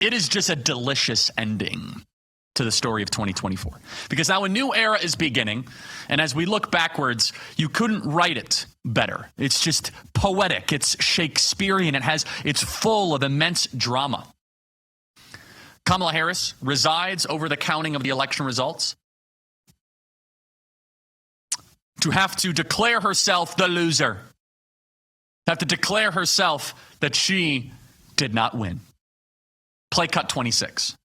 It is just a delicious ending to the story of 2024. Because now a new era is beginning, and as we look backwards, you couldn't write it better. It's just poetic, it's Shakespearean, it's full of immense drama. Kamala Harris resides over the counting of the election results, to have to declare herself the loser, to have to declare herself that she did not win. Play cut 26.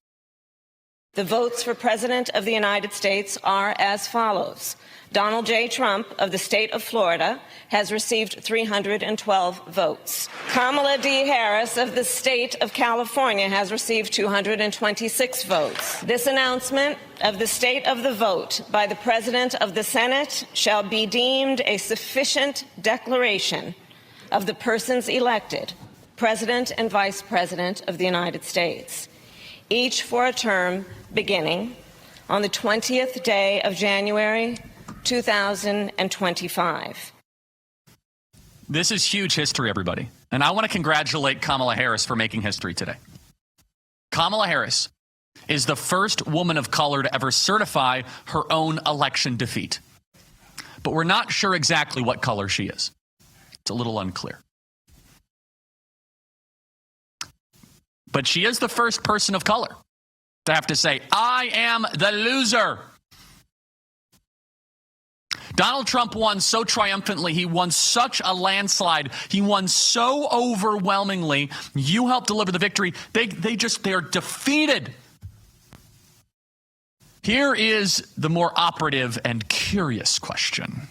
The votes for President of the United States are as follows. Donald J. Trump of the state of Florida has received 312 votes. Kamala D. Harris of the state of California has received 226 votes. This announcement of the state of the vote by the President of the Senate shall be deemed a sufficient declaration of the persons elected President and Vice President of the United States, each for a term beginning on the 20th day of January 2025. This is huge history, everybody. And I want to congratulate Kamala Harris for making history today. Kamala Harris is the first woman of color to ever certify her own election defeat. But we're not sure exactly what color she is. It's a little unclear. But she is the first person of color to have to say, I am the loser. Donald Trump won so triumphantly. He won such a landslide. He won so overwhelmingly. You helped deliver the victory. They are defeated. Here is the more operative and curious question.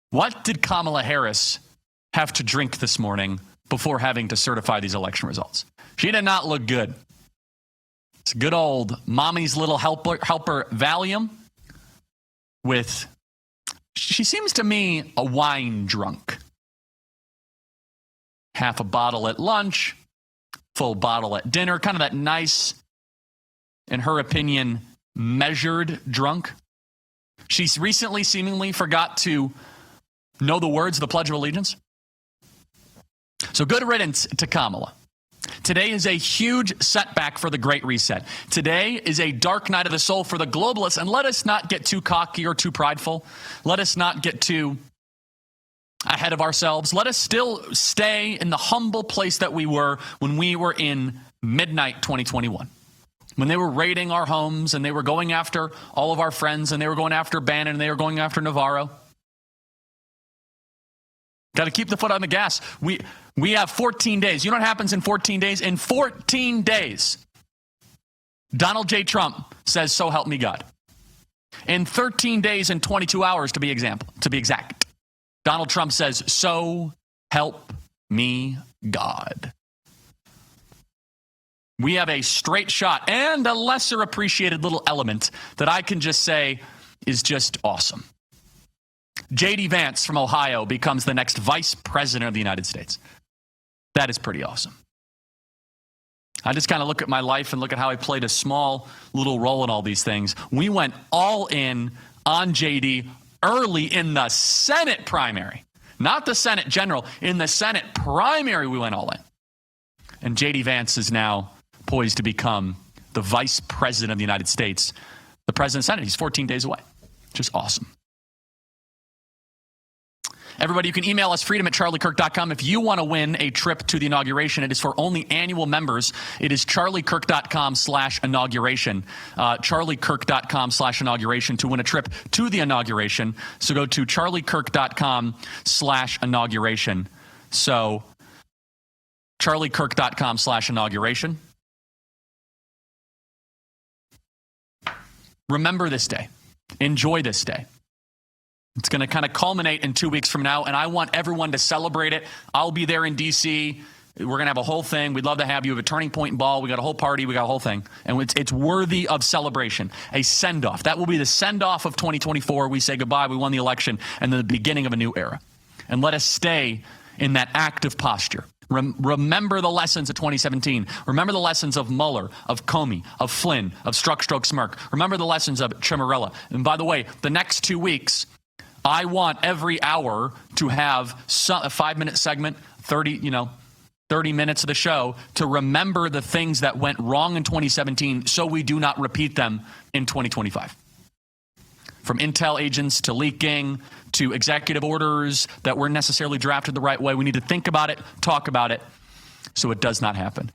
What did Kamala Harris have to drink this morning before having to certify these election results? She did not look good. It's good old mommy's little helper Valium with, she seems to me, a wine drunk. Half a bottle at lunch, full bottle at dinner, kind of that nice, in her opinion, measured drunk. She's recently seemingly forgot to know the words of the Pledge of Allegiance. So good riddance to Kamala. Today is a huge setback for the Great Reset. Today is a dark night of the soul for the globalists, and let us not get too cocky or too prideful. Let us not get too ahead of ourselves. Let us still stay in the humble place that we were when we were in midnight 2021. When they were raiding our homes and they were going after all of our friends and they were going after Bannon and they were going after Navarro. Got to keep the foot on the gas. We have 14 days. You know what happens in 14 days? In 14 days, Donald J. Trump says, so help me God. In 13 days and 22 hours, to be exact, Donald Trump says, so help me God. We have a straight shot and a lesser appreciated little element that I can just say is just awesome. J.D. Vance from Ohio becomes the next vice president of the United States. That is pretty awesome. I just kind of look at my life and look at how I played a small little role in all these things. We went all in on J.D. early in the Senate primary, not the Senate general. In the Senate primary, we went all in. And J.D. Vance is now poised to become the vice president of the United States, the president of the Senate. He's 14 days away. Just awesome. Everybody, you can email us, freedom@charliekirk.com. If you want to win a trip to the inauguration, it is for only annual members. It is charliekirk.com/inauguration. charliekirk.com/inauguration to win a trip to the inauguration. So go to charliekirk.com/inauguration. So charliekirk.com/inauguration. Remember this day. Enjoy this day. It's going to kind of culminate in 2 weeks from now, and I want everyone to celebrate it. I'll be there in D.C. We're going to have a whole thing. We'd love to have you. We have a turning point ball. We got a whole party. We got a whole thing. And it's worthy of celebration, a send-off. That will be the send-off of 2024. We say goodbye. We won the election, and the beginning of a new era. And let us stay in that active posture. Remember the lessons of 2017. Remember the lessons of Mueller, of Comey, of Flynn, of Strzok, Stroke, Smirk. Remember the lessons of Ciammarella. And by the way, the next 2 weeks, I want every hour to have a 5-minute segment, 30 30 minutes of the show to remember the things that went wrong in 2017 so we do not repeat them in 2025. From intel agents to leaking to executive orders that weren't necessarily drafted the right way. We need to think about it, talk about it, so it does not happen.